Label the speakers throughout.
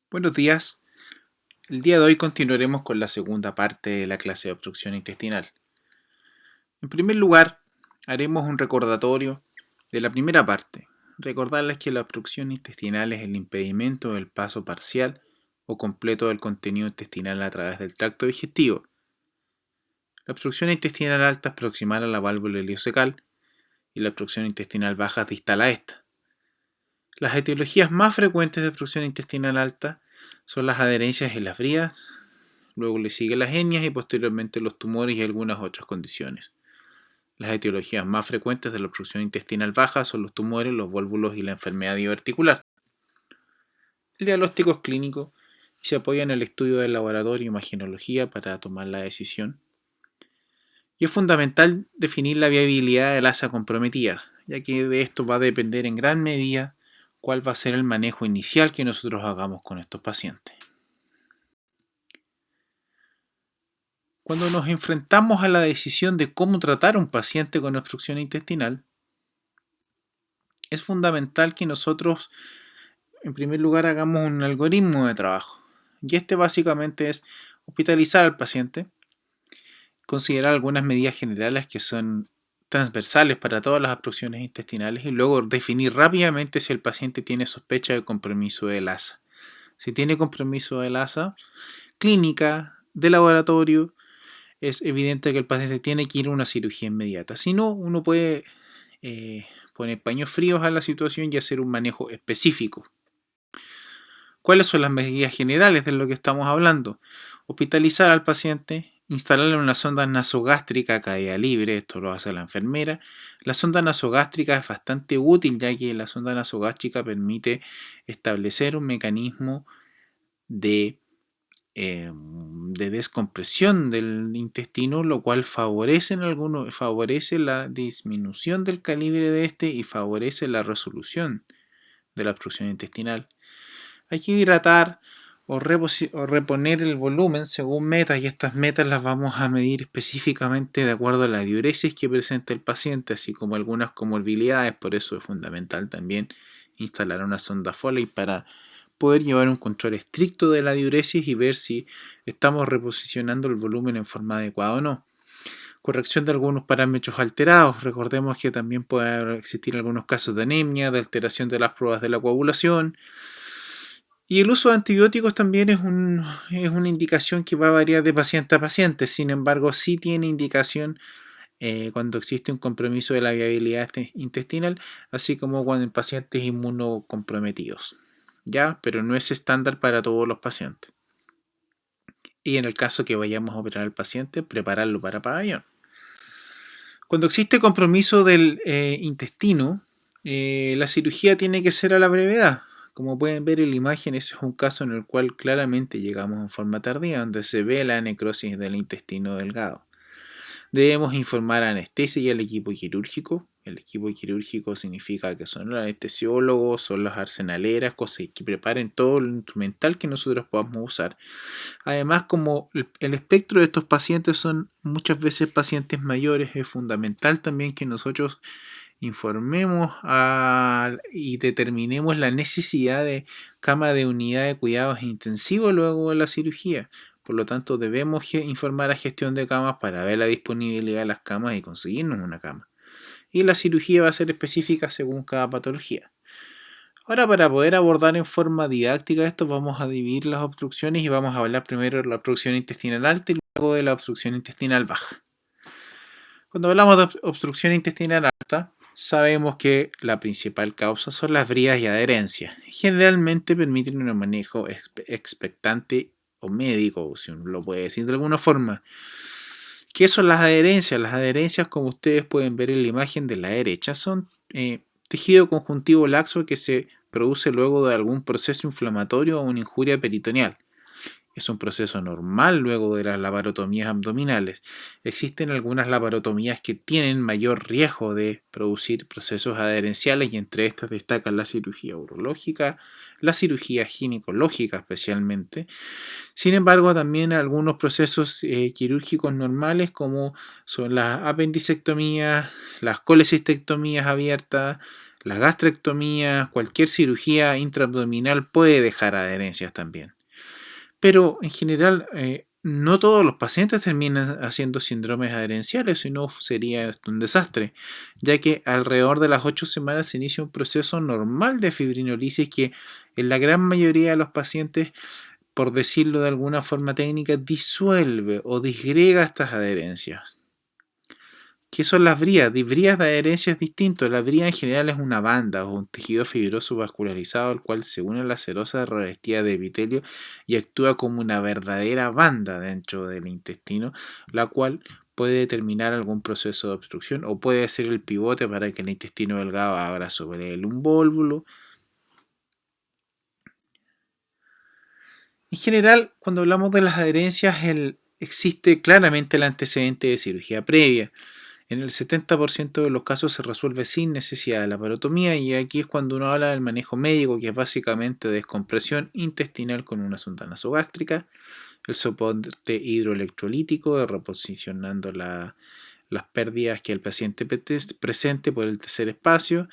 Speaker 1: Buenos días. El día de hoy continuaremos con la segunda parte de la clase de obstrucción intestinal. En primer lugar, haremos un recordatorio de la primera parte. Recordarles que la obstrucción intestinal es el impedimento del paso parcial o completo del contenido intestinal a través del tracto digestivo. La obstrucción intestinal alta es proximal a la válvula ileocecal y la obstrucción intestinal baja es distal a esta. Las etiologías más frecuentes de obstrucción intestinal alta son las adherencias en las vías. Luego le sigue las hernias y posteriormente los tumores y algunas otras condiciones. Las etiologías más frecuentes de la obstrucción intestinal baja son los tumores, los vólvulos y la enfermedad diverticular. El diagnóstico es clínico y se apoya en el estudio del laboratorio y imagenología para tomar la decisión. Y es fundamental definir la viabilidad del asa comprometida, ya que de esto va a depender en gran medida cuál va a ser el manejo inicial que nosotros hagamos con estos pacientes. Cuando nos enfrentamos a la decisión de cómo tratar a un paciente con obstrucción intestinal, es fundamental que nosotros, en primer lugar, hagamos un algoritmo de trabajo. Y este básicamente es hospitalizar al paciente, considerar algunas medidas generales que son transversales para todas las obstrucciones intestinales y luego definir rápidamente si el paciente tiene sospecha de compromiso del asa. Si tiene compromiso del asa, clínica, de laboratorio, es evidente que el paciente tiene que ir a una cirugía inmediata. Si no, uno puede poner paños fríos a la situación y hacer un manejo específico. ¿Cuáles son las medidas generales de lo que estamos hablando? Hospitalizar al paciente, instalarle una sonda nasogástrica a caída libre, esto lo hace la enfermera. La sonda nasogástrica es bastante útil ya que la sonda nasogástrica permite establecer un mecanismo de descompresión del intestino, lo cual favorece la disminución del calibre de este y favorece la resolución de la obstrucción intestinal. Hay que hidratar o reponer el volumen según metas, y estas metas las vamos a medir específicamente de acuerdo a la diuresis que presenta el paciente, así como algunas comorbilidades. Por eso es fundamental también instalar una sonda Foley para poder llevar un control estricto de la diuresis y ver si estamos reposicionando el volumen en forma adecuada o no. Corrección de algunos parámetros alterados. Recordemos que también puede existir algunos casos de anemia, de alteración de las pruebas de la coagulación. Y el uso de antibióticos también es una indicación que va a variar de paciente a paciente. Sin embargo, sí tiene indicación cuando existe un compromiso de la viabilidad intestinal, así como cuando en pacientes inmunocomprometidos. ¿Ya? Pero no es estándar para todos los pacientes. Y en el caso que vayamos a operar al paciente, prepararlo para pabellón. Cuando existe compromiso del intestino, la cirugía tiene que ser a la brevedad. Como pueden ver en la imagen, ese es un caso en el cual claramente llegamos en forma tardía, donde se ve la necrosis del intestino delgado. Debemos informar a anestesia y al equipo quirúrgico. El equipo quirúrgico significa que son los anestesiólogos, son las arsenaleras, cosas que preparen todo lo instrumental que nosotros podamos usar. Además, como el espectro de estos pacientes son muchas veces pacientes mayores, es fundamental también que nosotros informemos y determinemos la necesidad de cama de unidad de cuidados intensivos luego de la cirugía. Por lo tanto, debemos informar a gestión de camas para ver la disponibilidad de las camas y conseguirnos una cama. Y la cirugía va a ser específica según cada patología. Ahora, para poder abordar en forma didáctica esto, vamos a dividir las obstrucciones y vamos a hablar primero de la obstrucción intestinal alta y luego de la obstrucción intestinal baja. Cuando hablamos de obstrucción intestinal alta, sabemos que la principal causa son las bridas y adherencias. Generalmente permiten un manejo expectante o médico, si uno lo puede decir de alguna forma. ¿Qué son las adherencias? Las adherencias, como ustedes pueden ver en la imagen de la derecha, son tejido conjuntivo laxo que se produce luego de algún proceso inflamatorio o una injuria peritoneal. Es un proceso normal luego de las laparotomías abdominales. Existen algunas laparotomías que tienen mayor riesgo de producir procesos adherenciales y entre estas destacan la cirugía urológica, la cirugía ginecológica especialmente. Sin embargo, también algunos procesos quirúrgicos normales como son las apendicectomías, las colecistectomías abiertas, La gastrectomía, cualquier cirugía intraabdominal puede dejar adherencias también. Pero en general, no todos los pacientes terminan haciendo síndromes adherenciales, si no sería un desastre, ya que alrededor de las 8 semanas se inicia un proceso normal de fibrinolisis que en la gran mayoría de los pacientes, por decirlo de alguna forma técnica, disuelve o disgrega estas adherencias. ¿Qué son las brías? Brías de adherencia es distinto. La bría en general es una banda o un tejido fibroso vascularizado al cual se une la serosa revestida de epitelio y actúa como una verdadera banda dentro del intestino, la cual puede determinar algún proceso de obstrucción o puede ser el pivote para que el intestino delgado abra sobre él un vólvulo. En general, cuando hablamos de las adherencias, existe claramente el antecedente de cirugía previa. En el 70% de los casos se resuelve sin necesidad de la parotomía y aquí es cuando uno habla del manejo médico, que es básicamente descompresión intestinal con una sonda nasogástrica, el soporte hidroelectrolítico, reposicionando las pérdidas que el paciente presente por el tercer espacio.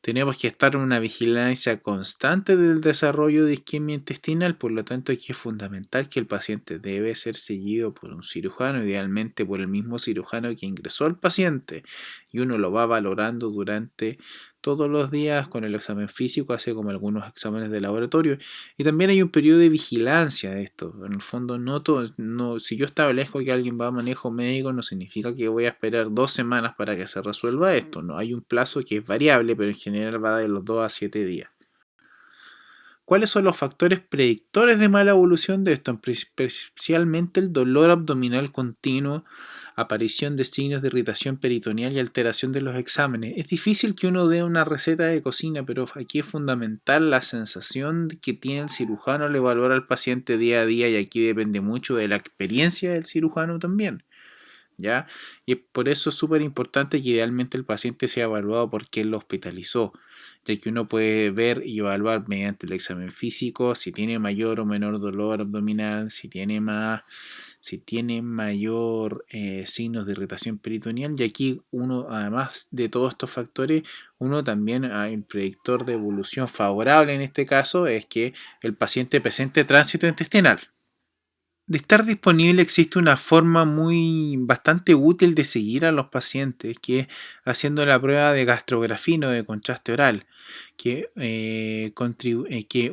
Speaker 1: Tenemos que estar en una vigilancia constante del desarrollo de isquemia intestinal, por lo tanto aquí es fundamental que el paciente debe ser seguido por un cirujano, idealmente por el mismo cirujano que ingresó al paciente, y uno lo va valorando durante todos los días con el examen físico, así como algunos exámenes de laboratorio. Y también hay un periodo de vigilancia de esto. En el fondo, si yo establezco que alguien va a manejo médico, no significa que voy a esperar 2 semanas para que se resuelva esto. No, hay un plazo que es variable, pero en general va de los 2 a 7 días. ¿Cuáles son los factores predictores de mala evolución de esto? Especialmente el dolor abdominal continuo, aparición de signos de irritación peritoneal y alteración de los exámenes. Es difícil que uno dé una receta de cocina, pero aquí es fundamental la sensación que tiene el cirujano al evaluar al paciente día a día, y aquí depende mucho de la experiencia del cirujano también. ¿Ya? Y por eso es súper importante que idealmente el paciente sea evaluado por quién lo hospitalizó, ya que uno puede ver y evaluar mediante el examen físico si tiene mayor o menor dolor abdominal, si tiene mayor signos de irritación peritoneal, y aquí uno, además de todos estos factores, uno también, el predictor de evolución favorable en este caso es que el paciente presente tránsito intestinal. De estar disponible existe una forma bastante útil de seguir a los pacientes, que es haciendo la prueba de gastrografino de contraste oral, que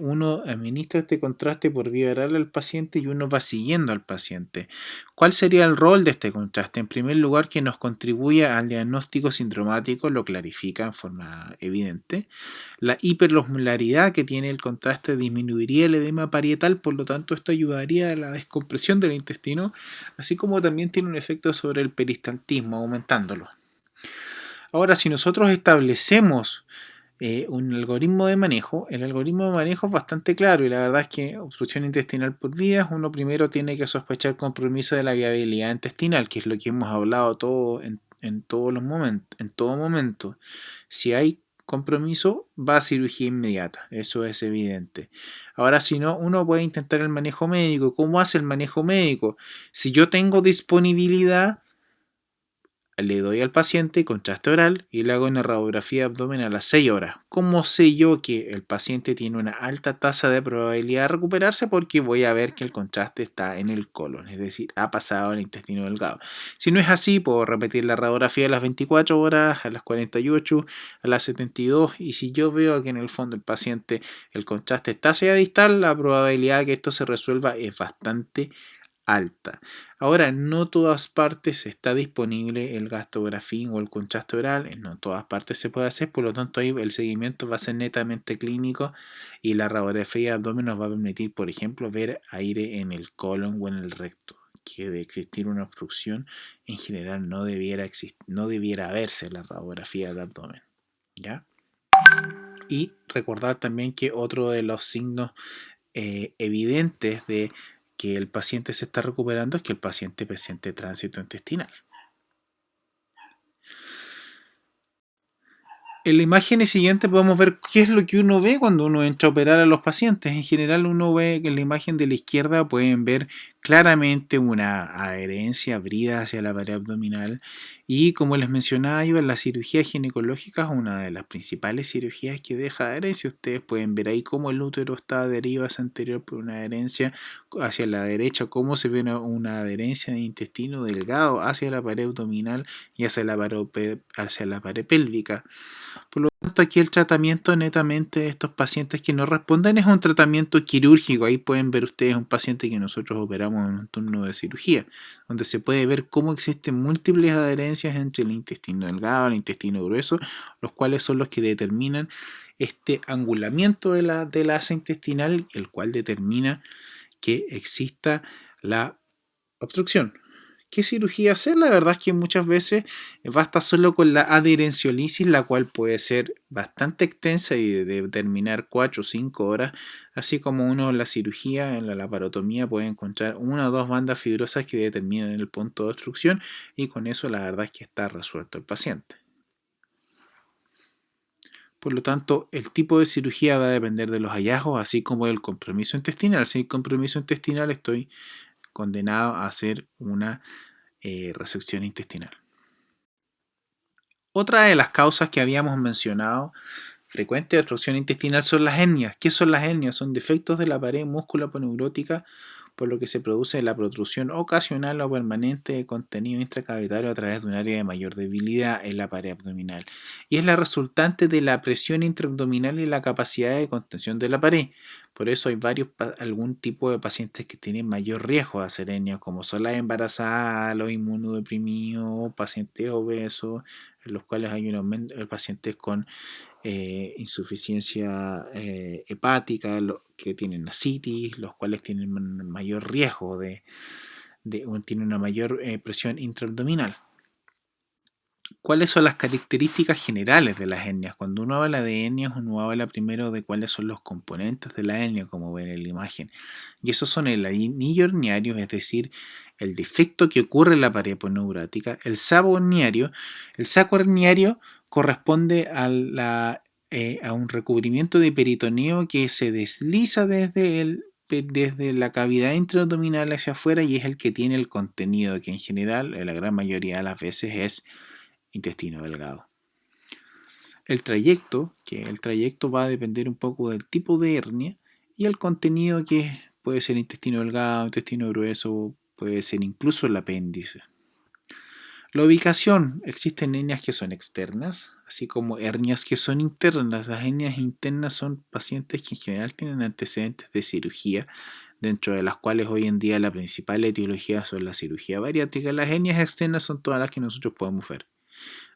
Speaker 1: uno administra este contraste por vía oral al paciente y uno va siguiendo al paciente. ¿Cuál sería el rol de este contraste? En primer lugar, que nos contribuye al diagnóstico sindromático, lo clarifica en forma evidente. La hiperosmolaridad que tiene el contraste disminuiría el edema parietal, por lo tanto esto ayudaría a la descompresión del intestino, así como también tiene un efecto sobre el peristaltismo, aumentándolo. Ahora, si nosotros establecemos un algoritmo de manejo, el algoritmo de manejo es bastante claro, y la verdad es que obstrucción intestinal por vías, uno primero tiene que sospechar compromiso de la viabilidad intestinal, que es lo que hemos hablado en todos los momentos, en todo momento. Si hay compromiso, va a cirugía inmediata, eso es evidente. Ahora, si no, uno puede intentar el manejo médico. ¿Cómo hace el manejo médico? Si yo tengo disponibilidad, le doy al paciente contraste oral y le hago una radiografía abdominal a las 6 horas. ¿Cómo sé yo que el paciente tiene una alta tasa de probabilidad de recuperarse? Porque voy a ver que el contraste está en el colon, es decir, ha pasado al intestino delgado. Si no es así, puedo repetir la radiografía a las 24 horas, a las 48, a las 72, y si yo veo que en el fondo el contraste está hacia distal, la probabilidad de que esto se resuelva es bastante alta. Ahora, no todas partes está disponible el gastrografín o el contraste oral, no todas partes se puede hacer, por lo tanto ahí el seguimiento va a ser netamente clínico, y la radiografía de abdomen nos va a permitir, por ejemplo, ver aire en el colon o en el recto, que de existir una obstrucción en general no debiera verse la radiografía de abdomen, ¿ya? Y recordar también que otro de los signos evidentes de que el paciente se está recuperando es que el paciente presente tránsito intestinal. En la imagen siguiente podemos ver qué es lo que uno ve cuando uno entra a operar a los pacientes. En general uno ve que en la imagen de la izquierda pueden ver claramente una adherencia abrida hacia la pared abdominal y, como les mencionaba yo, la cirugía ginecológica es una de las principales cirugías que deja adherencia. Ustedes pueden ver ahí cómo el útero está adherido hacia anterior por una adherencia hacia la derecha, cómo se ve una adherencia de intestino delgado hacia la pared abdominal y hacia la pared pélvica. Por lo tanto, aquí el tratamiento netamente de estos pacientes que no responden es un tratamiento quirúrgico. Ahí pueden ver ustedes un paciente que nosotros operamos en un turno de cirugía, donde se puede ver cómo existen múltiples adherencias entre el intestino delgado y el intestino grueso, los cuales son los que determinan este angulamiento de la asa intestinal, el cual determina que exista la obstrucción. ¿Qué cirugía hacer? La verdad es que muchas veces basta solo con la adherenciolisis, la cual puede ser bastante extensa y de terminar 4 o 5 horas, así como uno en la cirugía, en la laparotomía, puede encontrar una o dos bandas fibrosas que determinan el punto de obstrucción y con eso la verdad es que está resuelto el paciente. Por lo tanto, el tipo de cirugía va a depender de los hallazgos, así como del compromiso intestinal. Si hay compromiso intestinal, estoy condenado a hacer una resección intestinal. Otra de las causas que habíamos mencionado frecuente de obstrucción intestinal son las hernias. ¿Qué son las hernias? Son defectos de la pared musculoponeurótica por lo que se produce la protrusión ocasional o permanente de contenido intracavitario a través de un área de mayor debilidad en la pared abdominal. Y es la resultante de la presión intraabdominal y la capacidad de contención de la pared. Por eso hay algún tipo de pacientes que tienen mayor riesgo de hacer hernias, como son las embarazadas, los inmunodeprimidos, pacientes obesos, en los cuales hay un aumento de pacientes con insuficiencia hepática, que tienen ascitis, los cuales tienen mayor riesgo tienen una mayor presión intraabdominal. ¿Cuáles son las características generales de las hernias? Cuando uno habla de hernias, uno habla primero de cuáles son los componentes de la hernia, como ven en la imagen. Y esos son el anillo herniario, es decir, el defecto que ocurre en la pared neurática, el saco herniario. El saco herniario corresponde a un recubrimiento de peritoneo que se desliza desde la cavidad intraabdominal hacia afuera y es el que tiene el contenido, que en general, la gran mayoría de las veces es intestino delgado. El trayecto va a depender un poco del tipo de hernia y el contenido, que puede ser intestino delgado, intestino grueso, puede ser incluso el apéndice. La ubicación: existen hernias que son externas, así como hernias que son internas. Las hernias internas son pacientes que en general tienen antecedentes de cirugía, dentro de las cuales hoy en día la principal etiología son la cirugía bariátrica. Las hernias externas son todas las que nosotros podemos ver.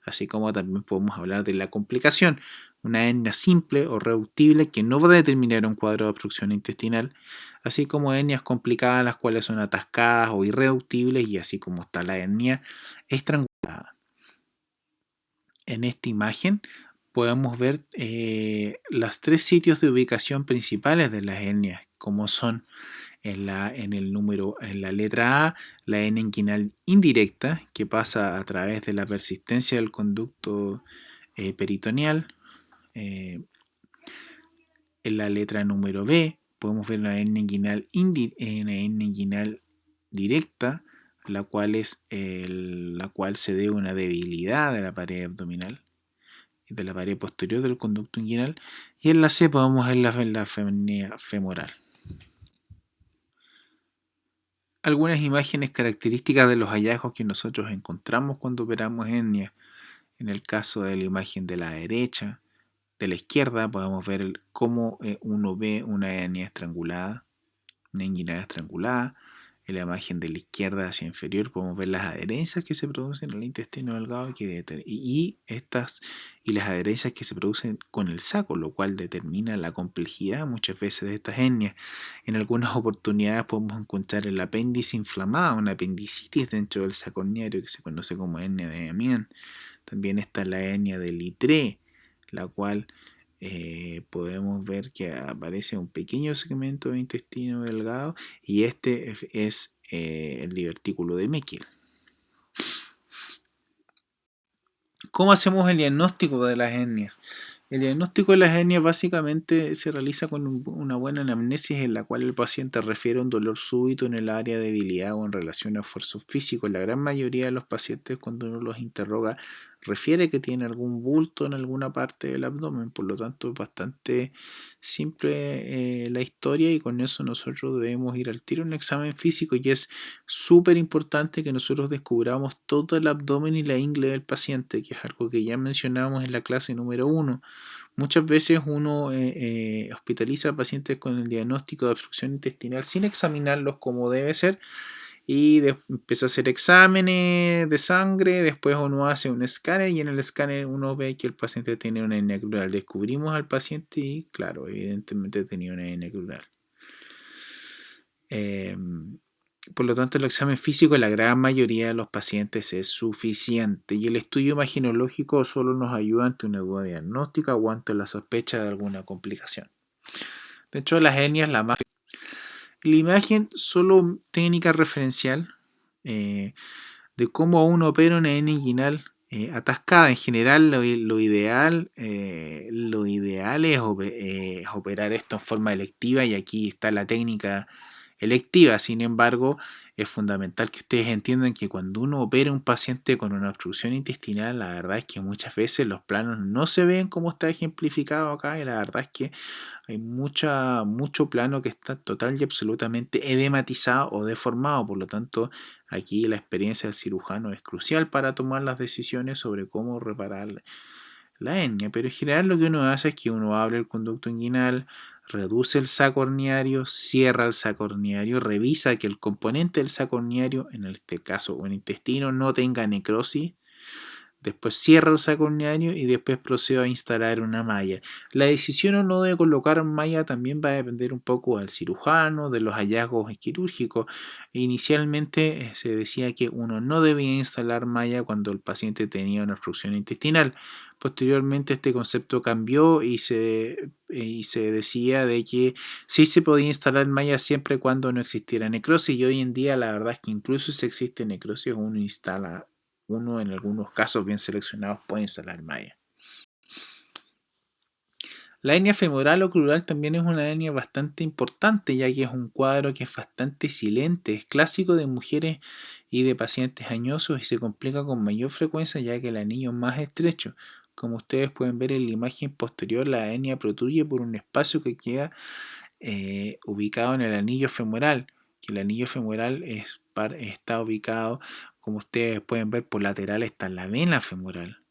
Speaker 1: Así como también podemos hablar de la complicación, una hernia simple o reductible que no va a determinar un cuadro de obstrucción intestinal, así como hernias complicadas, las cuales son atascadas o irreductibles, y así como está la hernia estrangulada. En esta imagen podemos ver los 3 sitios de ubicación principales de las hernias, como son en la letra A, la hernia inguinal indirecta, que pasa a través de la persistencia del conducto peritoneal. En la letra número B podemos ver la hernia inguinal directa, la cual se debe a una debilidad de la pared abdominal, de la pared posterior del conducto inguinal. Y en la C podemos ver la hernia femoral. Algunas imágenes características de los hallazgos que nosotros encontramos cuando operamos hernia. En el caso de la imagen de la derecha, de la izquierda, podemos ver cómo uno ve una hernia estrangulada, una inguinal estrangulada. En la imagen de la izquierda hacia inferior podemos ver las adherencias que se producen en el intestino delgado y las adherencias que se producen con el saco, lo cual determina la complejidad muchas veces de estas hernias. En algunas oportunidades podemos encontrar el apéndice inflamado, una apendicitis dentro del saco herniario que se conoce como hernia de Amiens. También está la hernia de Littré, la cual podemos ver que aparece un pequeño segmento de intestino delgado y este es el divertículo de Meckel. ¿Cómo hacemos el diagnóstico de las hernias? El diagnóstico de las hernias básicamente se realiza con una buena anamnesis en la cual el paciente refiere un dolor súbito en el área de debilidad o en relación a esfuerzo físico. La gran mayoría de los pacientes, cuando uno los interroga, refiere que tiene algún bulto en alguna parte del abdomen. Por lo tanto, es bastante simple la historia, y con eso nosotros debemos ir al tiro a un examen físico, y es súper importante que nosotros descubramos todo el abdomen y la ingle del paciente, que es algo que ya mencionamos en la clase número 1. Muchas veces uno hospitaliza a pacientes con el diagnóstico de obstrucción intestinal sin examinarlos como debe ser, y empieza a hacer exámenes de sangre. Después uno hace un escáner, y en el escáner uno ve que el paciente tiene una hernia crural. Descubrimos al paciente y claro, evidentemente tenía una hernia crural. Por lo tanto, el examen físico en la gran mayoría de los pacientes es suficiente, y el estudio imaginológico solo nos ayuda ante una duda diagnóstica o ante la sospecha de alguna complicación. De hecho, las hernias, la imagen solo técnica referencial de cómo uno opera una hernia inguinal atascada. En general, lo ideal es operar esto en forma electiva, y aquí está la técnica electiva. Sin embargo, es fundamental que ustedes entiendan que cuando uno opera a un paciente con una obstrucción intestinal, la verdad es que muchas veces los planos no se ven como está ejemplificado acá, y la verdad es que hay mucho plano que está total y absolutamente edematizado o deformado. Por lo tanto, aquí la experiencia del cirujano es crucial para tomar las decisiones sobre cómo reparar la hernia. Pero en general lo que uno hace es que uno abre el conducto inguinal, reduce el saco horniario, cierra el saco horniario, revisa que el componente del saco horniario, en este caso o el intestino, no tenga necrosis. Después cierra el saco horniario y después procedo a instalar una malla. La decisión o no de colocar malla también va a depender un poco del cirujano, de los hallazgos quirúrgicos. Inicialmente se decía que uno no debía instalar malla cuando el paciente tenía una obstrucción intestinal. Posteriormente este concepto cambió y se decía de que sí se podía instalar malla siempre cuando no existiera necrosis, y hoy en día la verdad es que incluso si existe necrosis uno en algunos casos bien seleccionados puede instalar malla. La hernia femoral o crural también es una hernia bastante importante, ya que es un cuadro que es bastante silente. Es clásico de mujeres y de pacientes añosos, y se complica con mayor frecuencia ya que el anillo es más estrecho. Como ustedes pueden ver en la imagen posterior, la hernia protruye por un espacio que queda ubicado en el anillo femoral, que el anillo femoral está ubicado, como ustedes pueden ver, por lateral está la vena femoral,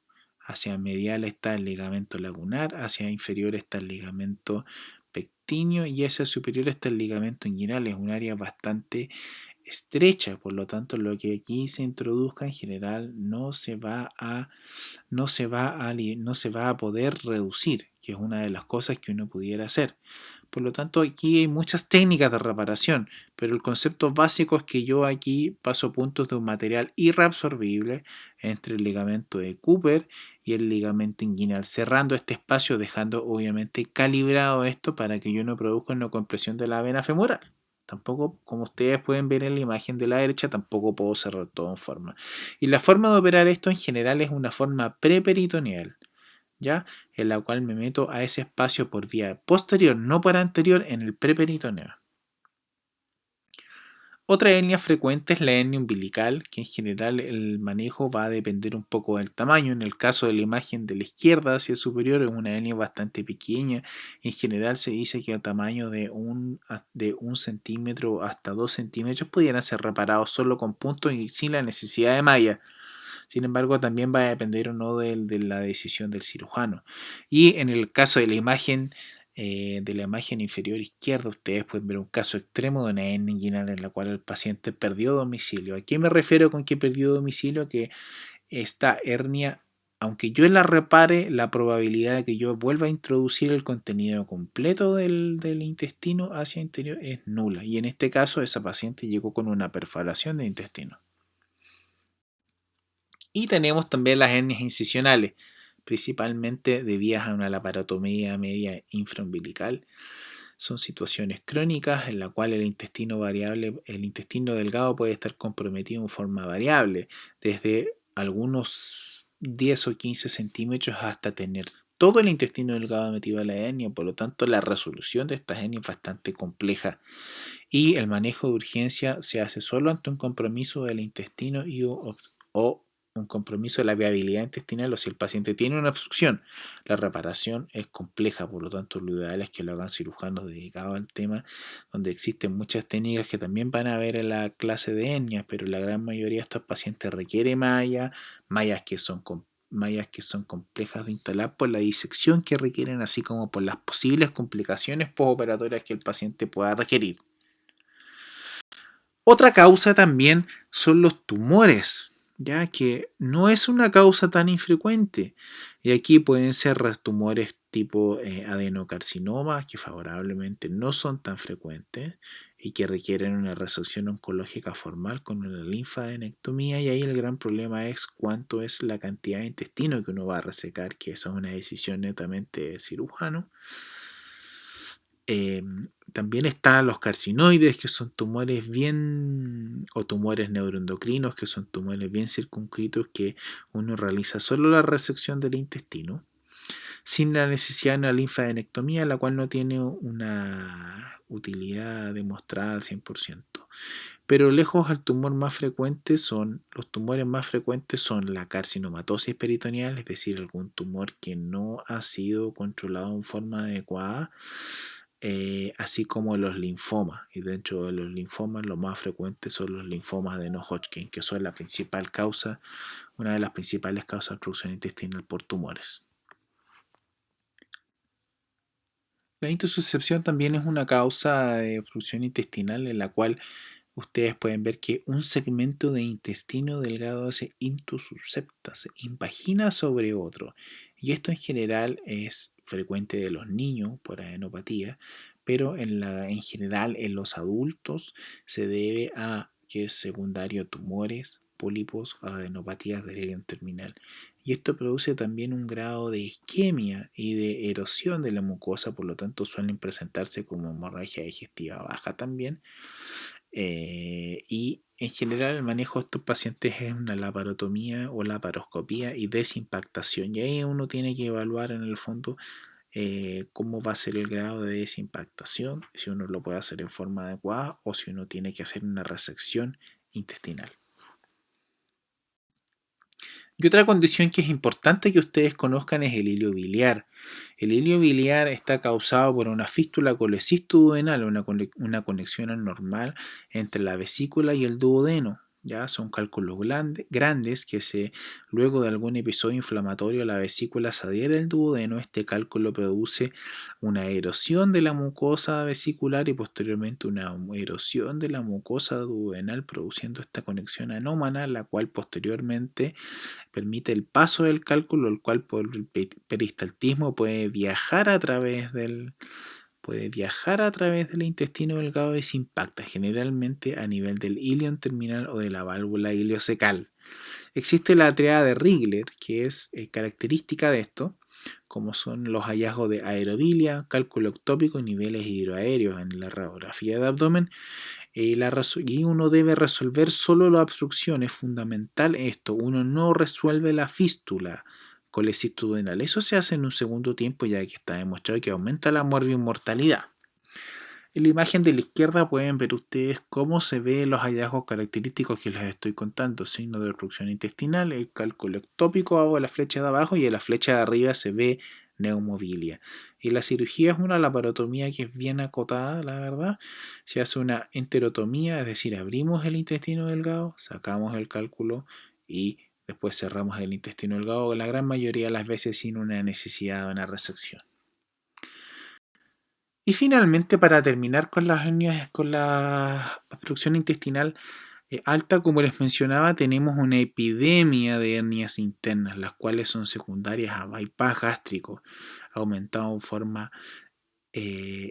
Speaker 1: hacia medial está el ligamento lagunar, hacia inferior está el ligamento pectíneo, y hacia superior está el ligamento inguinal. Es un área bastante estrecha, por lo tanto lo que aquí se introduzca en general no se va a poder reducir, que es una de las cosas que uno pudiera hacer. Por lo tanto, aquí hay muchas técnicas de reparación, pero el concepto básico es que yo aquí paso puntos de un material irreabsorbible entre el ligamento de Cooper y el ligamento inguinal, cerrando este espacio, dejando obviamente calibrado esto para que yo no produzca una compresión de la vena femoral. Tampoco, como ustedes pueden ver en la imagen de la derecha, tampoco puedo cerrar todo en forma. Y la forma de operar esto en general es una forma preperitoneal, ¿ya? En la cual me meto a ese espacio por vía posterior, no por anterior, en el preperitoneo. Otra hernia frecuente es la hernia umbilical, que en general el manejo va a depender un poco del tamaño. En el caso de la imagen de la izquierda hacia el superior es una hernia bastante pequeña. En general se dice que a tamaño de un centímetro hasta 2 centímetros pudieran ser reparados solo con puntos y sin la necesidad de malla. Sin embargo, también va a depender o no de la decisión del cirujano. Y en el caso de la imagen inferior izquierda, ustedes pueden ver un caso extremo de una hernia inguinal en la cual el paciente perdió domicilio. ¿A qué me refiero con que perdió domicilio? Que esta hernia, aunque yo la repare, la probabilidad de que yo vuelva a introducir el contenido completo del intestino hacia interior es nula. Y en este caso, esa paciente llegó con una perforación de intestino. Y tenemos también las hernias incisionales, principalmente debidas a una laparotomía media infraumbilical. Son situaciones crónicas en la cual el intestino delgado puede estar comprometido en forma variable, desde algunos 10 o 15 centímetros hasta tener todo el intestino delgado metido a la hernia, por lo tanto la resolución de esta hernia es bastante compleja y el manejo de urgencia se hace solo ante un compromiso del intestino o un compromiso de la viabilidad intestinal o si el paciente tiene una obstrucción. La reparación es compleja, por lo tanto lo ideal es que lo hagan cirujanos dedicados al tema, donde existen muchas técnicas que también van a ver en la clase de hernias, pero la gran mayoría de estos pacientes requiere mallas que son complejas de instalar por la disección que requieren, así como por las posibles complicaciones postoperatorias que el paciente pueda requerir. Otra causa también son los tumores, ya que no es una causa tan infrecuente. Y aquí pueden ser tumores tipo adenocarcinoma, que favorablemente no son tan frecuentes y que requieren una resección oncológica formal con una linfadenectomía. Y ahí el gran problema es cuánto es la cantidad de intestino que uno va a resecar, que esa es una decisión netamente cirujano. También están los carcinoides, que son tumores o tumores neuroendocrinos, que son tumores bien circunscritos que uno realiza solo la resección del intestino, sin la necesidad de una linfadenectomía, la cual no tiene una utilidad demostrada al 100%. Pero lejos los tumores más frecuentes son la carcinomatosis peritoneal, es decir, algún tumor que no ha sido controlado en forma adecuada, así como los linfomas. Y dentro de los linfomas, los más frecuentes son los linfomas de no-Hodgkin, que son una de las principales causas de obstrucción intestinal por tumores. La intususcepción también es una causa de obstrucción intestinal en la cual ustedes pueden ver que un segmento de intestino delgado se intususcepta, se impagina sobre otro. Y esto en general es frecuente de los niños por adenopatía, pero en general en los adultos se debe a que es secundario a tumores, pólipos o adenopatías del ileum terminal. Y esto produce también un grado de isquemia y de erosión de la mucosa, por lo tanto suelen presentarse como hemorragia digestiva baja también. Y en general el manejo de estos pacientes es una laparotomía o laparoscopía y desimpactación. Y ahí uno tiene que evaluar en el fondo cómo va a ser el grado de desimpactación, si uno lo puede hacer en forma adecuada o si uno tiene que hacer una resección intestinal. Y otra condición que es importante que ustedes conozcan es el hilio biliar. El hilio biliar está causado por una fístula colecisto-duodenal, una conexión anormal entre la vesícula y el duodeno. ¿Ya? Son cálculos grandes que luego de algún episodio inflamatorio la vesícula se adhiere al duodeno. Este cálculo produce una erosión de la mucosa vesicular y posteriormente una erosión de la mucosa duodenal produciendo esta conexión anómala, la cual posteriormente permite el paso del cálculo, el cual por el peristaltismo puede viajar a través del intestino delgado y se impacta generalmente a nivel del ilion terminal o de la válvula iliocecal. Existe la triada de Rigler, que es característica de esto, como son los hallazgos de aerobilia, cálculo ectópico y niveles hidroaéreos en la radiografía de abdomen. Y uno debe resolver solo la obstrucción, es fundamental esto, uno no resuelve la fístula colecisto-duodenal. Eso se hace en un segundo tiempo ya que está demostrado que aumenta la mortalidad. En la imagen de la izquierda pueden ver ustedes cómo se ven los hallazgos característicos que les estoy contando. Signo de obstrucción intestinal, el cálculo ectópico hago la flecha de abajo y en la flecha de arriba se ve neumobilia. Y la cirugía es una laparotomía que es bien acotada, la verdad. Se hace una enterotomía, es decir, abrimos el intestino delgado, sacamos el cálculo y después cerramos el intestino delgado, la gran mayoría de las veces sin una necesidad de una resección. Y finalmente, para terminar con las hernias, con la obstrucción intestinal alta, como les mencionaba, tenemos una epidemia de hernias internas, las cuales son secundarias a bypass gástrico, ha aumentado en forma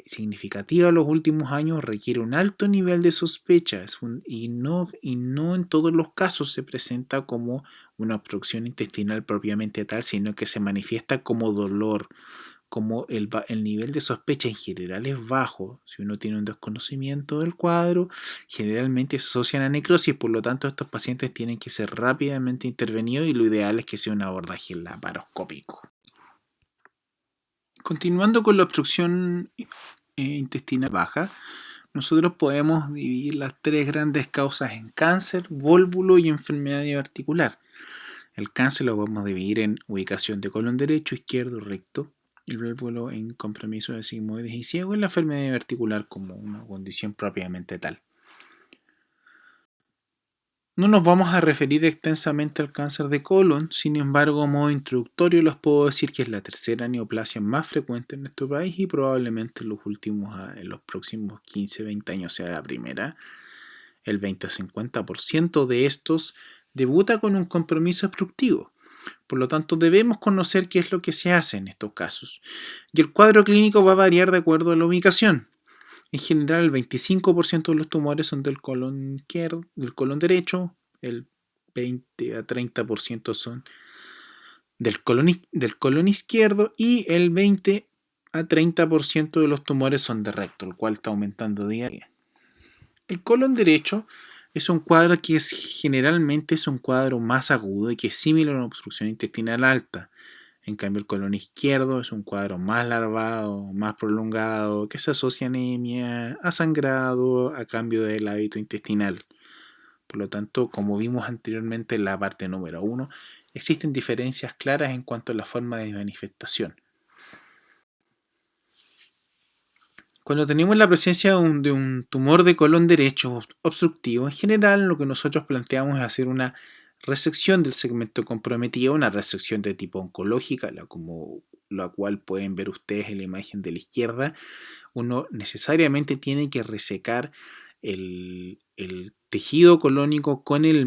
Speaker 1: significativa en los últimos años, requiere un alto nivel de sospecha y no en todos los casos se presenta como una obstrucción intestinal propiamente tal, sino que se manifiesta como dolor. Como el nivel de sospecha en general es bajo, si uno tiene un desconocimiento del cuadro, generalmente se asocian a necrosis, por lo tanto estos pacientes tienen que ser rápidamente intervenidos y lo ideal es que sea un abordaje laparoscópico. Continuando con la obstrucción intestinal baja, nosotros podemos dividir las tres grandes causas en cáncer, vólvulo y enfermedad diverticular. El cáncer lo podemos dividir en ubicación de colon derecho, izquierdo, recto. El vólvulo en compromiso de sigmoides y ciego, y la enfermedad diverticular como una condición propiamente tal. No nos vamos a referir extensamente al cáncer de colon, sin embargo, a modo introductorio les puedo decir que es la tercera neoplasia más frecuente en nuestro país y probablemente en los próximos 15-20 años sea la primera. El 20-50% de estos debuta con un compromiso obstructivo. Por lo tanto, debemos conocer qué es lo que se hace en estos casos. Y el cuadro clínico va a variar de acuerdo a la ubicación. En general, el 25% de los tumores son del colon izquierdo, del colon derecho, el 20-30% son del colon izquierdo y el 20-30% de los tumores son de recto, el cual está aumentando día a día. El colon derecho es un cuadro que generalmente es un cuadro más agudo y que es similar a una obstrucción intestinal alta. En cambio, el colon izquierdo es un cuadro más larvado, más prolongado, que se asocia a anemia, a sangrado, a cambio del hábito intestinal. Por lo tanto, como vimos anteriormente en la parte número 1, existen diferencias claras en cuanto a la forma de manifestación. Cuando tenemos la presencia de un tumor de colon derecho obstructivo, en general lo que nosotros planteamos es hacer una resección del segmento comprometido, una resección de tipo oncológica, la cual pueden ver ustedes en la imagen de la izquierda. Uno necesariamente tiene que resecar el tejido colónico con el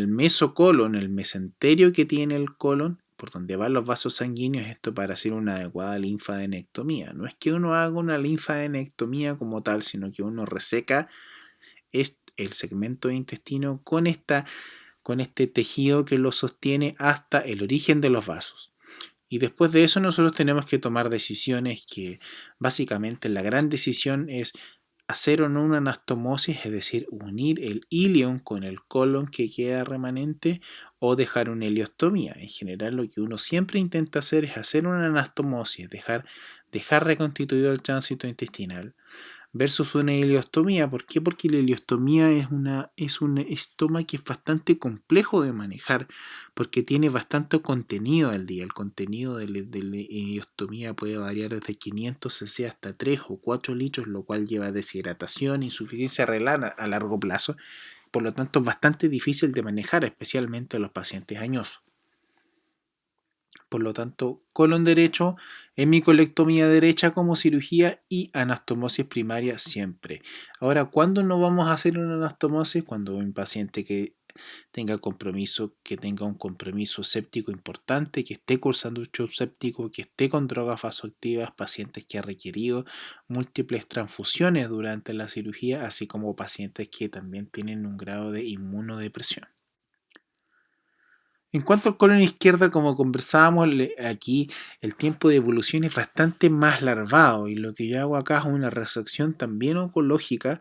Speaker 1: mesocolon, el mesenterio que tiene el colon, por donde van los vasos sanguíneos, esto para hacer una adecuada linfadenectomía. No es que uno haga una linfadenectomía como tal, sino que uno reseca el segmento de intestino con este tejido que lo sostiene hasta el origen de los vasos. Y después de eso nosotros tenemos que tomar decisiones que básicamente la gran decisión es hacer o no una anastomosis, es decir, unir el ilion con el colon que queda remanente o dejar una ileostomía. En general lo que uno siempre intenta hacer es hacer una anastomosis, dejar reconstituido el tránsito intestinal versus una ileostomía. ¿Por qué? Porque la ileostomía es un estoma que es bastante complejo de manejar porque tiene bastante contenido al día. El contenido de la ileostomía puede variar desde 500 cc hasta 3 o 4 litros, lo cual lleva a deshidratación e insuficiencia renal a largo plazo. Por lo tanto, es bastante difícil de manejar, especialmente a los pacientes añosos. Por lo tanto, colon derecho, hemicolectomía derecha como cirugía y anastomosis primaria siempre. Ahora, ¿cuándo no vamos a hacer una anastomosis? Cuando un paciente que tenga un compromiso séptico importante, que esté cursando un shock séptico, que esté con drogas vasoactivas, pacientes que han requerido múltiples transfusiones durante la cirugía, así como pacientes que también tienen un grado de inmunodepresión. En cuanto al colon izquierda, como conversábamos, aquí el tiempo de evolución es bastante más larvado y lo que yo hago acá es una resección también oncológica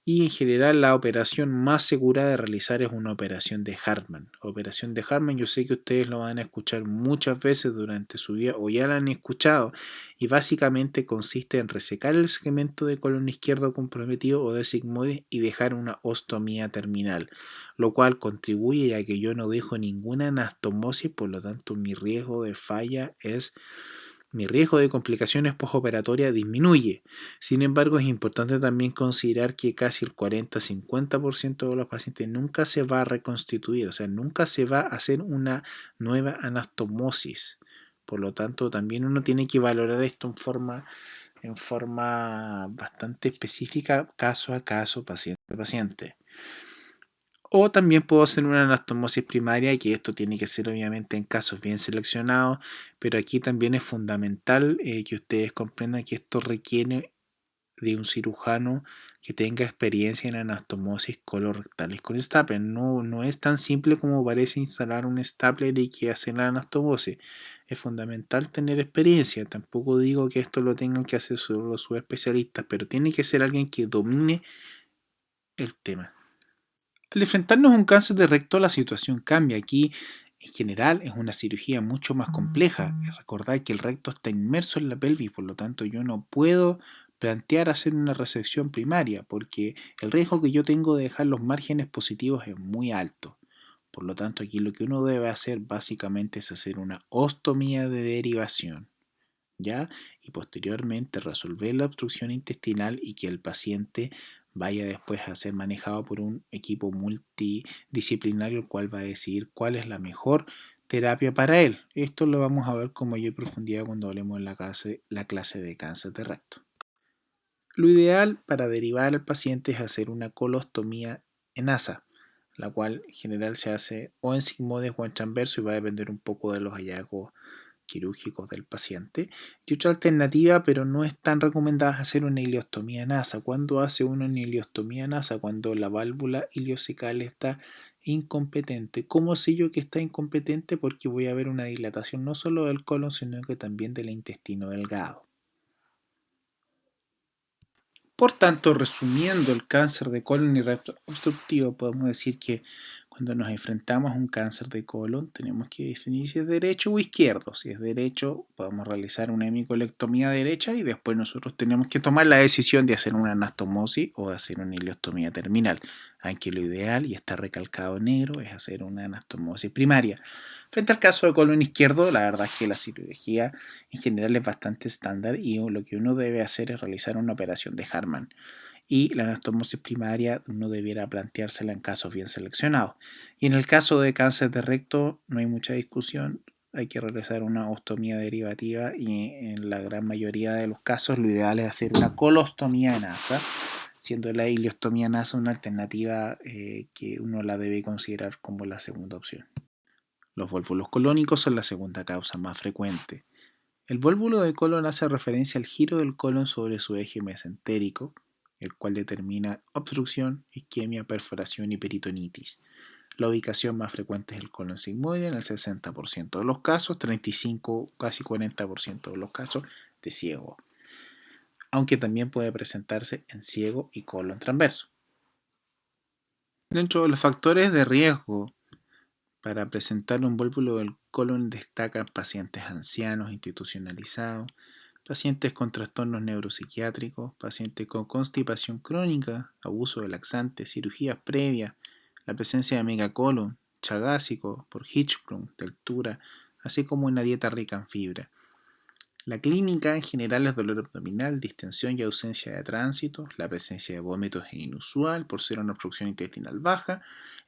Speaker 1: y en general la operación más segura de realizar es una operación de Hartmann. Operación de Hartmann, yo sé que ustedes lo van a escuchar muchas veces durante su vida o ya la han escuchado y básicamente consiste en resecar el segmento de colon izquierdo comprometido o de sigmoides y dejar una ostomía terminal, lo cual contribuye a que yo no dejo ninguna anastomosis, por lo tanto mi riesgo de complicaciones postoperatorias disminuye. Sin embargo, es importante también considerar que casi el 40-50% de los pacientes nunca se va a reconstituir, o sea, nunca se va a hacer una nueva anastomosis. Por lo tanto, también uno tiene que valorar esto en forma bastante específica, caso a caso, paciente a paciente. O también puedo hacer una anastomosis primaria, que esto tiene que ser obviamente en casos bien seleccionados, pero aquí también es fundamental que ustedes comprendan que esto requiere de un cirujano que tenga experiencia en anastomosis colorectales con stapler. No es tan simple como parece instalar un stapler y que hacer la anastomosis. Es fundamental tener experiencia. Tampoco digo que esto lo tengan que hacer solo los subespecialistas, pero tiene que ser alguien que domine el tema. Al enfrentarnos a un cáncer de recto, la situación cambia. Aquí En general es una cirugía mucho más compleja. Recordar que el recto está inmerso en la pelvis, por lo tanto yo no puedo plantear hacer una resección primaria porque el riesgo que yo tengo de dejar los márgenes positivos es muy alto. Por lo tanto, aquí lo que uno debe hacer básicamente es hacer una ostomía de derivación, ¿ya? Y posteriormente resolver la obstrucción intestinal y que el paciente vaya después a ser manejado por un equipo multidisciplinario, el cual va a decidir cuál es la mejor terapia para él. Esto lo vamos a ver con mayor profundidad cuando hablemos en la clase de cáncer de recto. Lo ideal para derivar al paciente es hacer una colostomía en asa, la cual en general se hace o en sigmoides o en transverso y va a depender un poco de los hallazgos quirúrgicos del paciente. Y otra alternativa, pero no es tan recomendada, es hacer una ileostomía en asa. ¿Cuándo hace uno una ileostomía en asa? Cuando la válvula ileocecal está incompetente. ¿Cómo sé yo que está incompetente? Porque voy a ver una dilatación no solo del colon, sino que también del intestino delgado. Por tanto, resumiendo el cáncer de colon y recto obstructivo, podemos decir que cuando nos enfrentamos a un cáncer de colon tenemos que definir si es derecho o izquierdo. Si es derecho, podemos realizar una hemicolectomía derecha y después nosotros tenemos que tomar la decisión de hacer una anastomosis o de hacer una ileostomía terminal. Aunque lo ideal, y está recalcado en negro, es hacer una anastomosis primaria. Frente al caso de colon izquierdo, la verdad es que la cirugía en general es bastante estándar y lo que uno debe hacer es realizar una operación de Hartmann. Y la anastomosis primaria uno debiera planteársela en casos bien seleccionados. Y en el caso de cáncer de recto no hay mucha discusión, hay que realizar una ostomía derivativa y en la gran mayoría de los casos lo ideal es hacer una colostomía en asa, siendo la ileostomía en asa una alternativa que uno la debe considerar como la segunda opción. Los vólvulos colónicos son la segunda causa más frecuente. El vólvulo de colon hace referencia al giro del colon sobre su eje mesentérico, el cual determina obstrucción, isquemia, perforación y peritonitis. La ubicación más frecuente es el colon sigmoide en el 60% de los casos, 35, casi 40% de los casos de ciego, aunque también puede presentarse en ciego y colon transverso. Dentro de los factores de riesgo para presentar un vólvulo del colon destacan pacientes ancianos institucionalizados, pacientes con trastornos neuropsiquiátricos, pacientes con constipación crónica, abuso de laxantes, cirugías previas, la presencia de megacolon, chagásico por Hirschsprung de altura, así como una dieta rica en fibra. La clínica en general es dolor abdominal, distensión y ausencia de tránsito. La presencia de vómitos es inusual por ser una obstrucción intestinal baja.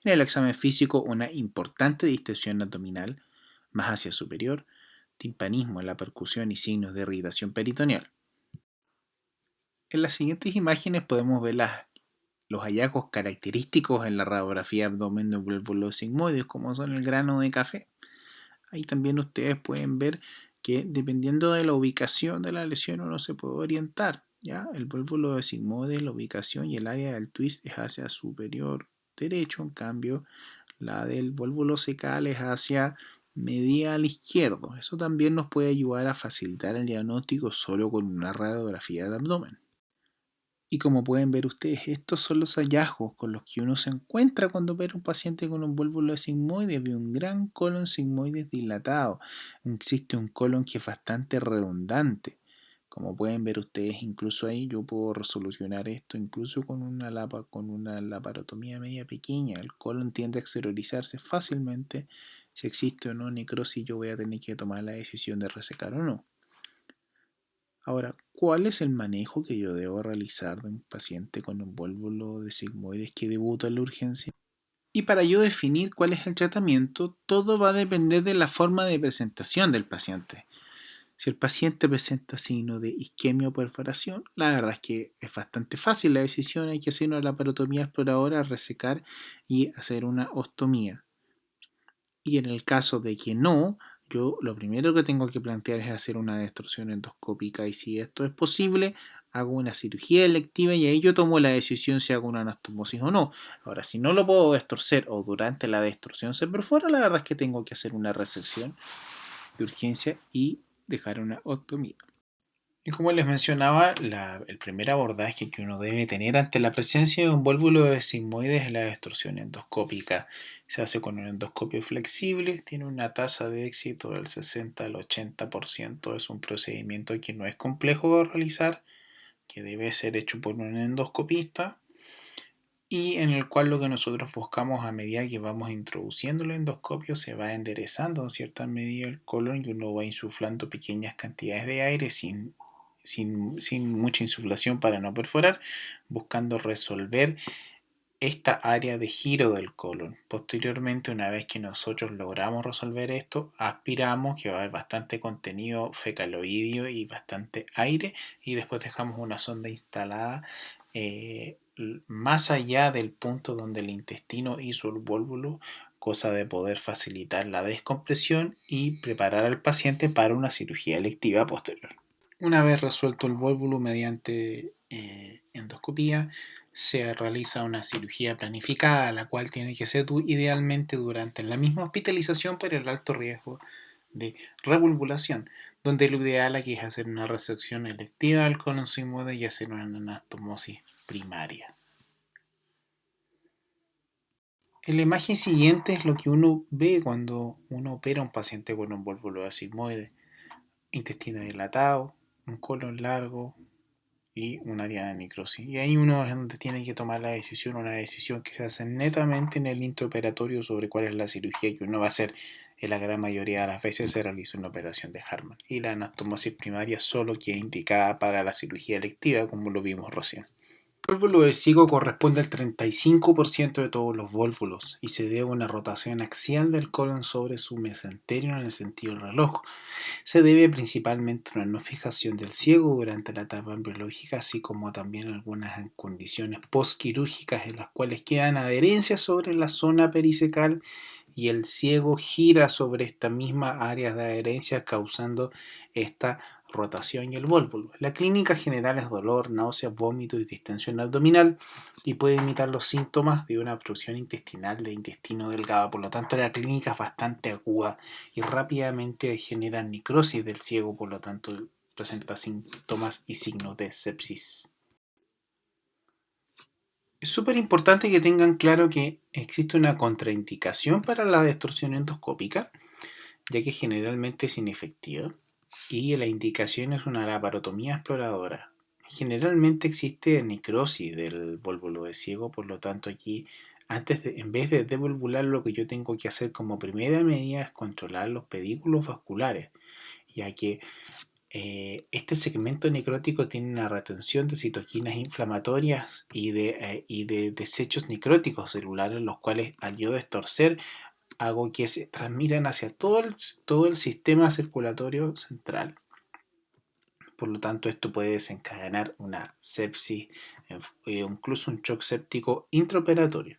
Speaker 1: En el examen físico, una importante distensión abdominal, más hacia superior, timpanismo en la percusión y signos de irritación peritoneal. En las siguientes imágenes podemos ver los hallazgos característicos en la radiografía abdomen de vólvulos sigmoides, como son el grano de café. Ahí también ustedes pueden ver que dependiendo de la ubicación de la lesión uno se puede orientar. ¿Ya? El vólvulo sigmoide, la ubicación y el área del twist es hacia superior derecho, en cambio la del vólvulo cecal es hacia medial izquierdo. Eso también nos puede ayudar a facilitar el diagnóstico solo con una radiografía de abdomen. Y como pueden ver ustedes, estos son los hallazgos con los que uno se encuentra cuando ve a un paciente con un vólvulo sigmoide. Ve un gran colon sigmoide dilatado. Existe un colon que es bastante redundante. Como pueden ver ustedes, incluso ahí yo puedo resolucionar esto incluso con con una laparotomía media pequeña. El colon tiende a exteriorizarse fácilmente. Si existe o no necrosis, yo voy a tener que tomar la decisión de resecar o no. Ahora, ¿cuál es el manejo que yo debo realizar de un paciente con un vólvulo de sigmoides que debuta en la urgencia? Y para yo definir cuál es el tratamiento, todo va a depender de la forma de presentación del paciente. Si el paciente presenta signos de isquemia o perforación, la verdad es que es bastante fácil la decisión, hay que hacer una laparotomía exploradora, resecar y hacer una ostomía. Y en el caso de que no, yo lo primero que tengo que plantear es hacer una destrucción endoscópica y si esto es posible, hago una cirugía electiva y ahí yo tomo la decisión si hago una anastomosis o no. Ahora, si no lo puedo destruir o durante la destrucción se perfora, la verdad es que tengo que hacer una resección de urgencia y dejar una ostomía. Y como les mencionaba, el primer abordaje que uno debe tener ante la presencia de un vólvulo de sigmoides es la extrusión endoscópica. Se hace con un endoscopio flexible, tiene una tasa de éxito del 60 al 80%. Es un procedimiento que no es complejo de realizar, que debe ser hecho por un endoscopista y en el cual lo que nosotros buscamos a medida que vamos introduciendo el endoscopio se va enderezando en cierta medida el colon y uno va insuflando pequeñas cantidades de aire sin mucha insuflación para no perforar, buscando resolver esta área de giro del colon. Posteriormente, una vez que nosotros logramos resolver esto, aspiramos, que va a haber bastante contenido fecaloideo y bastante aire, y después dejamos una sonda instalada más allá del punto donde el intestino hizo el vólvulo, cosa de poder facilitar la descompresión y preparar al paciente para una cirugía electiva posterior. Una vez resuelto el vólvulo mediante endoscopía, se realiza una cirugía planificada, la cual tiene que ser idealmente durante la misma hospitalización por el alto riesgo de revolvulación, donde lo ideal aquí es hacer una resección electiva del colon sigmoide y hacer una anastomosis primaria. En la imagen siguiente es lo que uno ve cuando uno opera a un paciente con un vólvulo de sigmoide: intestino dilatado, un colon largo y un área de necrosis. Y ahí uno es donde tiene que tomar la decisión, una decisión que se hace netamente en el intraoperatorio sobre cuál es la cirugía que uno va a hacer. En la gran mayoría de las veces se realiza una operación de Hartmann y la anastomosis primaria solo queda indicada para la cirugía electiva, como lo vimos recién. El vólvulo de Sigo corresponde al 35% de todos los vólvulos y se debe a una rotación axial del colon sobre su mesenterio en el sentido del reloj. Se debe principalmente a una no fijación del ciego durante la etapa embriológica, así como también algunas condiciones postquirúrgicas en las cuales quedan adherencias sobre la zona pericecal y el ciego gira sobre esta misma área de adherencia causando esta rotación y el vólvulo. La clínica general es dolor, náuseas, vómito y distensión abdominal y puede imitar los síntomas de una obstrucción intestinal de intestino delgado. Por lo tanto, la clínica es bastante aguda y rápidamente genera necrosis del ciego, por lo tanto presenta síntomas y signos de sepsis. Es súper importante que tengan claro que existe una contraindicación para la extrusión endoscópica, ya que generalmente es inefectiva, y la indicación es una laparotomía exploradora. Generalmente existe necrosis del vólvulo de ciego, por lo tanto aquí, en vez de devolvular, lo que yo tengo que hacer como primera medida es controlar los pedículos vasculares, ya que este segmento necrótico tiene una retención de citoquinas inflamatorias y de desechos necróticos celulares, los cuales al yo destorcer hago que se transmitan hacia todo el sistema circulatorio central. Por lo tanto, esto puede desencadenar una sepsis o incluso un shock séptico intraoperatorio.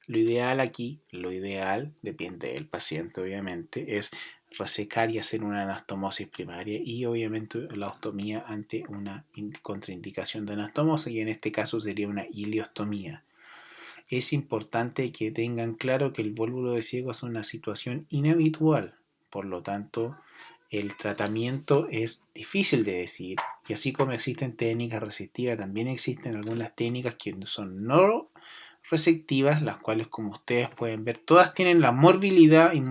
Speaker 1: Lo ideal, depende del paciente obviamente, es resecar y hacer una anastomosis primaria y obviamente la ostomía ante una contraindicación de anastomosis, y en este caso sería una ileostomía. Es importante que tengan claro que el vólvulo de ciego es una situación inhabitual, por lo tanto el tratamiento es difícil de decir, y así como existen técnicas resistivas, también existen algunas técnicas que son no receptivas, las cuales, como ustedes pueden ver, todas tienen la morbilidad y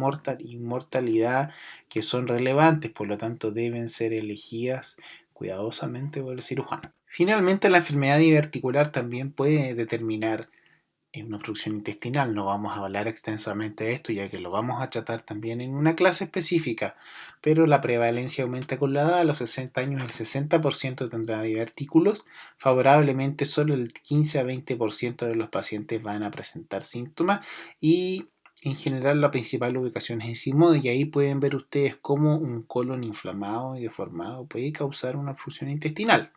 Speaker 1: mortalidad que son relevantes, por lo tanto deben ser elegidas cuidadosamente por el cirujano. Finalmente, la enfermedad diverticular también puede determinar en una obstrucción intestinal. No vamos a hablar extensamente de esto, ya que lo vamos a tratar también en una clase específica, pero la prevalencia aumenta con la edad. A los 60 años el 60% tendrá divertículos. Favorablemente solo el 15 a 20% de los pacientes van a presentar síntomas y en general la principal ubicación es en sigmoide, y ahí pueden ver ustedes cómo un colon inflamado y deformado puede causar una obstrucción intestinal.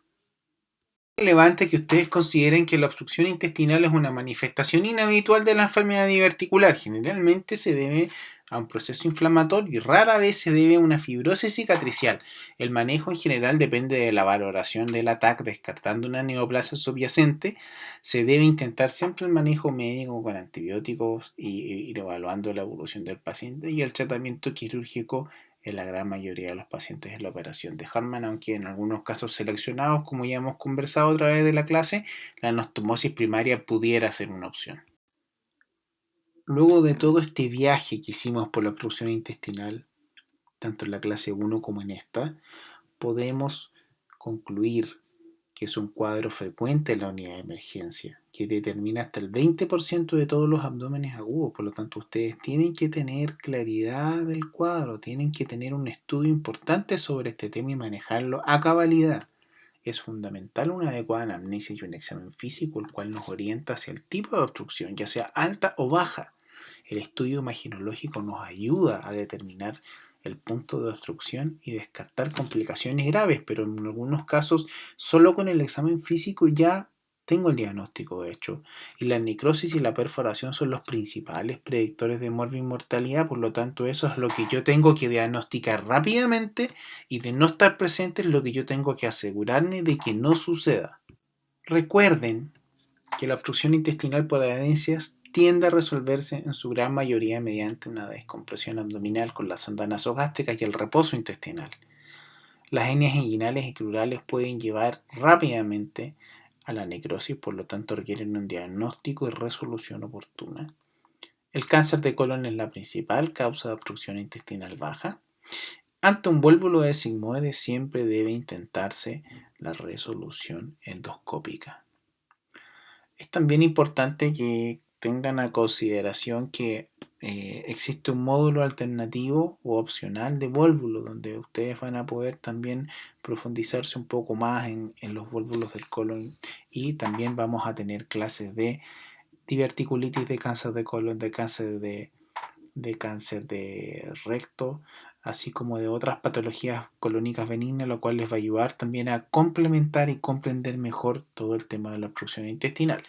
Speaker 1: Es relevante que ustedes consideren que la obstrucción intestinal es una manifestación inhabitual de la enfermedad diverticular. Generalmente se debe a un proceso inflamatorio y rara vez se debe a una fibrosis cicatricial. El manejo en general depende de la valoración del ataque, descartando una neoplasia subyacente. Se debe intentar siempre el manejo médico con antibióticos y ir evaluando la evolución del paciente, y el tratamiento quirúrgico en la gran mayoría de los pacientes en la operación de Hartmann, aunque en algunos casos seleccionados, como ya hemos conversado a través de la clase, la anastomosis primaria pudiera ser una opción. Luego de todo este viaje que hicimos por la obstrucción intestinal, tanto en la clase 1 como en esta, podemos concluir que es un cuadro frecuente en la unidad de emergencia, que determina hasta el 20% de todos los abdómenes agudos. Por lo tanto, ustedes tienen que tener claridad del cuadro, tienen que tener un estudio importante sobre este tema y manejarlo a cabalidad. Es fundamental una adecuada anamnesis y un examen físico, el cual nos orienta hacia el tipo de obstrucción, ya sea alta o baja. El estudio imaginológico nos ayuda a determinar el punto de obstrucción y descartar complicaciones graves, pero en algunos casos solo con el examen físico ya tengo el diagnóstico hecho. Y la necrosis y la perforación son los principales predictores de mortalidad, por lo tanto eso es lo que yo tengo que diagnosticar rápidamente, y de no estar presente es lo que yo tengo que asegurarme de que no suceda. Recuerden que la obstrucción intestinal por adherencias tiende a resolverse en su gran mayoría mediante una descompresión abdominal con la sonda nasogástrica y el reposo intestinal. Las hernias inguinales y crurales pueden llevar rápidamente a la necrosis, por lo tanto requieren un diagnóstico y resolución oportuna. El cáncer de colon es la principal causa de obstrucción intestinal baja. Ante un vuélvulo de sigmoide siempre debe intentarse la resolución endoscópica. Es también importante que tengan a consideración que existe un módulo alternativo o opcional de válvulo, donde ustedes van a poder también profundizarse un poco más en los válvulos del colon, y también vamos a tener clases de diverticulitis, de cáncer de colon, de cáncer de recto, así como de otras patologías colónicas benignas, lo cual les va a ayudar también a complementar y comprender mejor todo el tema de la obstrucción intestinal.